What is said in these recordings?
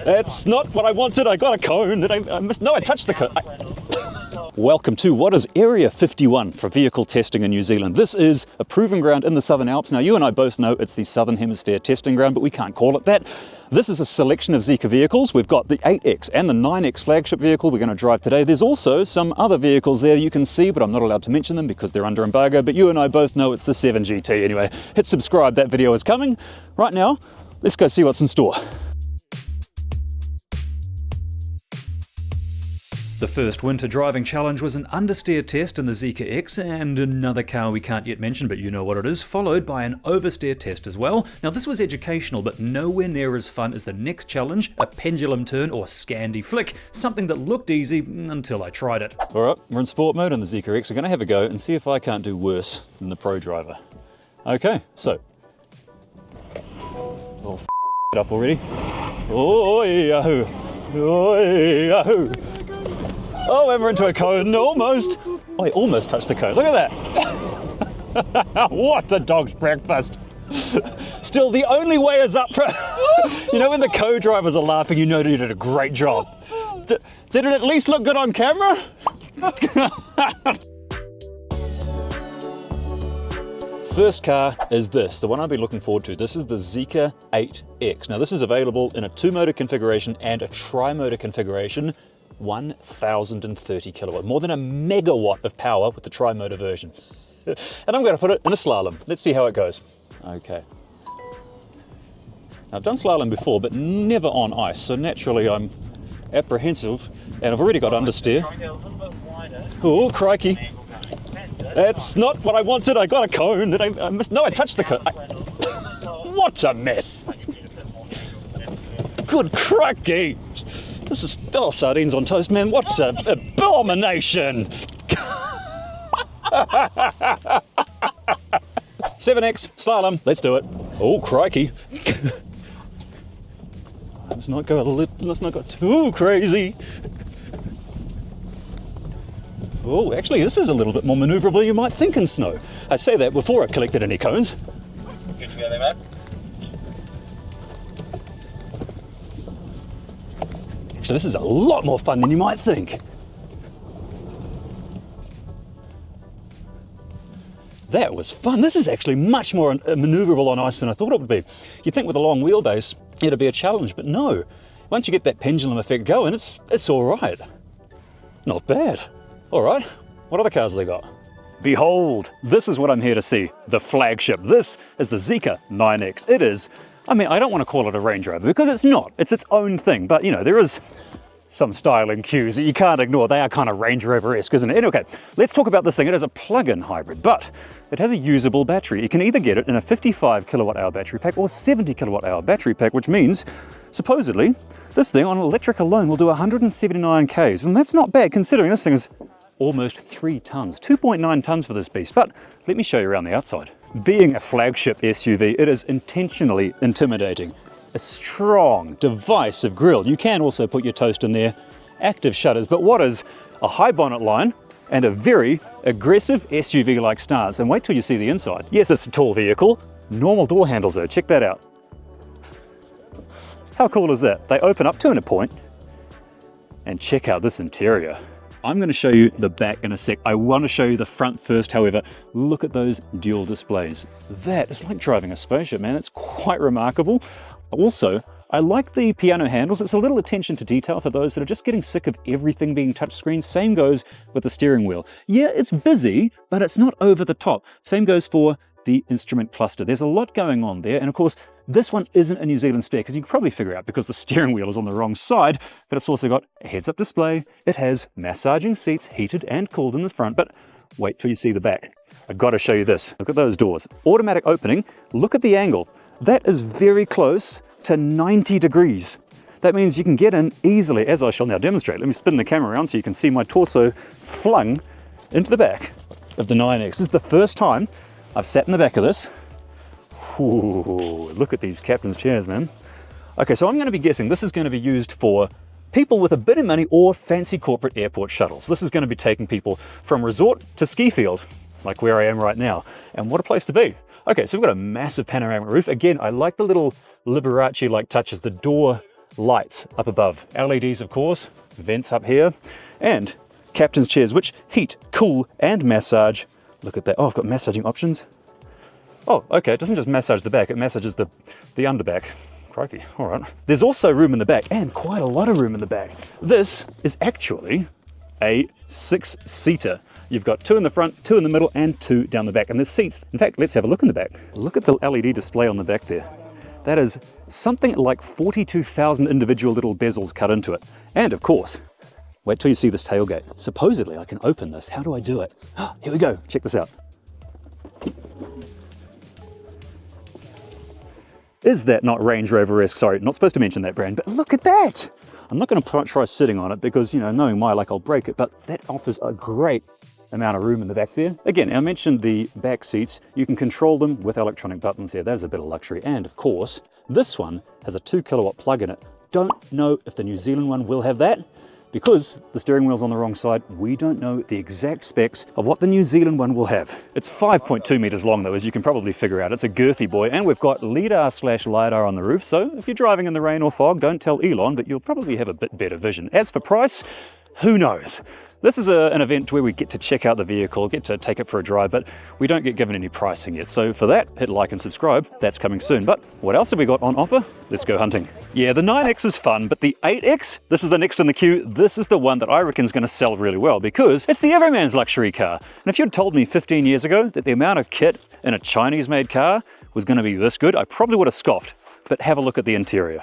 That's not what I wanted. I got a cone. I missed. No, I touched the cone. Welcome to what is Area 51 for vehicle testing in New Zealand. This is a proving ground in the Southern Alps. Now, you and I both know it's the Southern Hemisphere testing ground, but we can't call it that. This is a selection of Zeekr vehicles. We've got the 8X and the 9X flagship vehicle we're going to drive today. There's also some other vehicles there you can see, but I'm not allowed to mention them because they're under embargo. But you and I both know it's the 7GT. Anyway, hit subscribe. That video is coming. Right now, let's go see what's in store. The first winter driving challenge was an understeer test in the Zeekr X and another car we can't yet mention, but you know what it is, followed by an oversteer test as well. Now this was educational, but nowhere near as fun as the next challenge, a pendulum turn or Scandi Flick, something that looked easy until I tried it. Alright, we're in sport mode in the Zeekr X. We're going to have a go and see if I can't do worse than the pro driver. Okay, so. Oh, it up already. Oh, yahoo. Oh, yahoo. Oh, and we're into a cone, almost. Oh, I almost touched the cone. Look at that. What a dog's breakfast. Still, the only way is up for... You know when the co-drivers are laughing, you know you did a great job. Did it at least look good on camera? First car is this, the one I'll be looking forward to. This is the Zeekr 8X. Now this is available in a 2-motor configuration and a tri-motor configuration. 1030 kilowatt, more than a megawatt of power with the tri-motor version. And I'm going to put it in a slalom. Let's see how it goes. Okay. Now, I've done slalom before, but never on ice, so naturally I'm apprehensive, and I've already got understeer. Oh, crikey. That's not what I wanted. I got a cone. I missed. No, I touched the cone. What a mess. Good crikey. This is, oh, sardines on toast, man. What an abomination. 7X, slalom, let's do it. Oh, crikey. Let's not go too crazy. Oh, actually, this is a little bit more maneuverable than you might think in snow. I say that before I've collected any cones. Good to go there, mate. So this is a lot more fun than you might think. That was fun. This is actually much more maneuverable on ice than I thought it would be. You'd think with a long wheelbase, it'd be a challenge, but no. Once you get that pendulum effect going, it's all right. Not bad. All right, what other cars have they got? Behold, this is what I'm here to see, the flagship. This is the Zeekr 9X. It is, I mean, I don't want to call it a Range Rover because it's not. It's its own thing. But, you know, there is some styling cues that you can't ignore. They are kind of Range Rover-esque, isn't it? Anyway, okay, let's talk about this thing. It is a plug-in hybrid, but it has a usable battery. You can either get it in a 55 kilowatt-hour battery pack or 70 kilowatt-hour battery pack, which means, supposedly, this thing on electric alone will do 179 Ks. And that's not bad, considering this thing is almost 3 tons, 2.9 tons for this beast. But let me show you around the outside. Being a flagship SUV, it is intentionally intimidating. A strong, divisive grille. You can also put your toast in there, active shutters, but what is a high bonnet line and a very aggressive SUV-like stance? And wait till you see the inside. Yes, it's a tall vehicle. Normal door handles though, check that out. How cool is that? They open up to a point, and check out this interior. I'm going to show you the back in a sec. I want to show you the front first, however. Look at those dual displays. That is like driving a spaceship, man. It's quite remarkable. Also, I like the piano handles. It's a little attention to detail for those that are just getting sick of everything being touchscreen. Same goes with the steering wheel. Yeah, it's busy, but it's not over the top. Same goes for the instrument cluster. There's a lot going on there. And of course, this one isn't a New Zealand spec, because you can probably figure out because the steering wheel is on the wrong side, but it's also got a heads-up display. It has massaging seats, heated and cooled in the front, but wait till you see the back. I've got to show you this. Look at those doors. Automatic opening. Look at the angle. That is very close to 90 degrees. That means you can get in easily, as I shall now demonstrate. Let me spin the camera around so you can see my torso flung into the back of the 9X. This is the first time I've sat in the back of this. Ooh, look at these captain's chairs, man. Okay, so I'm going to be guessing this is going to be used for people with a bit of money or fancy corporate airport shuttles. This is going to be taking people from resort to ski field, like where I am right now. And what a place to be. Okay, so we've got a massive panoramic roof. Again, I like the little Liberace-like touches. The door lights up above. LEDs, of course, vents up here, and captain's chairs, which heat, cool, and massage. Look at that. Oh, I've got massaging options. Oh, okay, it doesn't just massage the back, it massages the underback. Crikey, all right. There's also room in the back, and quite a lot of room in the back. This is actually a 6-seater. You've got 2 in the front, 2 in the middle, and 2 down the back. And there's seats. In fact, let's have a look in the back. Look at the LED display on the back there. That is something like 42,000 individual little bezels cut into it. And of course, wait till you see this tailgate. Supposedly I can open this. How do I do it? Here we go, check this out. Is that not Range Rover-esque? Sorry, not supposed to mention that brand, but look at that! I'm not going to try sitting on it because, you know, knowing my luck, I'll break it, but that offers a great amount of room in the back there. Again, I mentioned the back seats. You can control them with electronic buttons here. That is a bit of luxury. And of course, this one has a 2 kilowatt plug in it. Don't know if the New Zealand one will have that, because the steering wheel's on the wrong side. We don't know the exact specs of what the New Zealand one will have. It's 5.2 meters long though, as you can probably figure out. It's a girthy boy, and we've got LiDAR/LiDAR on the roof, so if you're driving in the rain or fog, don't tell Elon, but you'll probably have a bit better vision. As for price, who knows? This is an event where we get to check out the vehicle, get to take it for a drive, but we don't get given any pricing yet. So for that, hit like and subscribe. That's coming soon. But what else have we got on offer? Let's go hunting. Yeah, the 9X is fun, but the 8X, this is the next in the queue. This is the one that I reckon is going to sell really well because it's the everyman's luxury car. And if you'd told me 15 years ago that the amount of kit in a Chinese-made car was going to be this good, I probably would have scoffed. But have a look at the interior.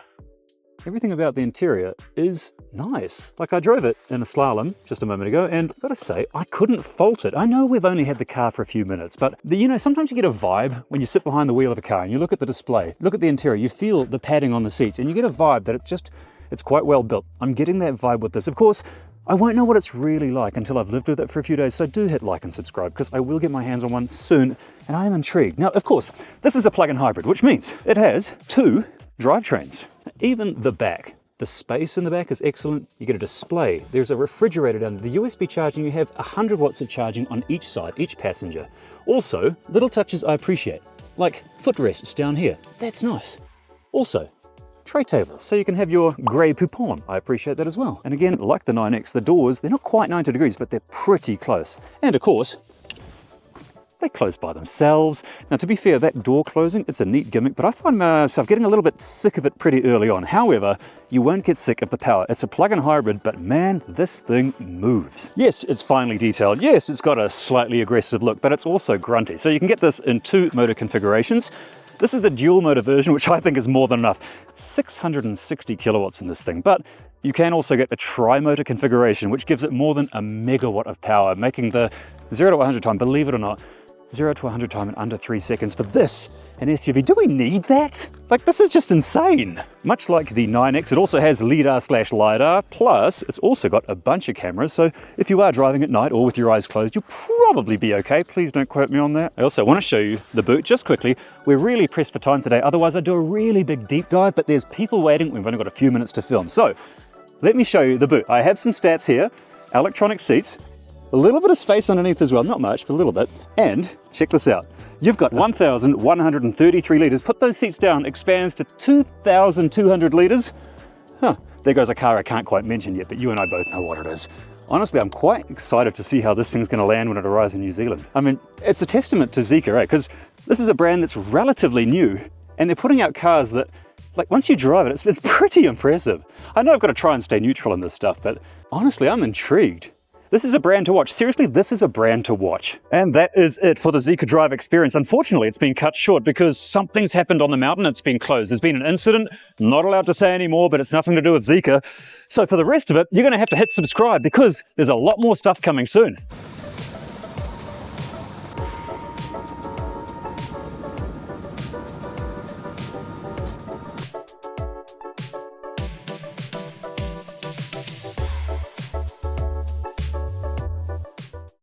Everything about the interior is nice. Like I drove it in a slalom just a moment ago, and I've got to say, I couldn't fault it. I know we've only had the car for a few minutes, but you know, sometimes you get a vibe when you sit behind the wheel of a car and you look at the display, look at the interior, you feel the padding on the seats, and you get a vibe that it's quite well built. I'm getting that vibe with this. Of course, I won't know what it's really like until I've lived with it for a few days, so do hit like and subscribe because I will get my hands on one soon, and I am intrigued. Now, of course, this is a plug-in hybrid, which means it has 2 drivetrains. Even the back, the space in the back is excellent. You get a display. There's a refrigerator down there. The USB charging, you have 100 watts of charging on each side, each passenger. Also, little touches I appreciate, like footrests down here. That's nice. Also, tray tables, so you can have your grey poupon. I appreciate that as well. And again, like the 9X, the doors, they're not quite 90 degrees, but they're pretty close. And of course, they close by themselves. Now, to be fair, that door closing, it's a neat gimmick, but I find myself getting a little bit sick of it pretty early on. However, you won't get sick of the power. It's a plug-in hybrid, but man, this thing moves. Yes, it's finely detailed. Yes, it's got a slightly aggressive look, but it's also grunty. So you can get this in 2 motor configurations. This is the dual motor version, which I think is more than enough. 660 kilowatts in this thing, but you can also get a tri-motor configuration, which gives it more than a megawatt of power, making the 0 to 100 time, believe it or not, 0 to 100 time in under 3 seconds for this, an SUV. Do we need that? Like, this is just insane. Much like the 9X, it also has LiDAR/LiDAR, plus it's also got a bunch of cameras, so if you are driving at night or with your eyes closed, you'll probably be okay. Please don't quote me on that. I also want to show you the boot just quickly. We're really pressed for time today, otherwise I'd do a really big deep dive, but there's people waiting. We've only got a few minutes to film. So, let me show you the boot. I have some stats here. Electronic seats, a little bit of space underneath as well, not much, but a little bit. And check this out. You've got 1,133 litres. Put those seats down, expands to 2,200 litres. Huh, there goes a car I can't quite mention yet, but you and I both know what it is. Honestly, I'm quite excited to see how this thing's gonna land when it arrives in New Zealand. I mean, it's a testament to Zeekr X, because this is a brand that's relatively new, and they're putting out cars that, like, once you drive it, it's pretty impressive. I know I've got to try and stay neutral in this stuff, but honestly, I'm intrigued. This is a brand to watch. Seriously, this is a brand to watch. And that is it for the Zeekr Drive experience. Unfortunately, it's been cut short because something's happened on the mountain. It's been closed. There's been an incident. Not allowed to say any more, but it's nothing to do with Zika. So for the rest of it, you're going to have to hit subscribe because there's a lot more stuff coming soon.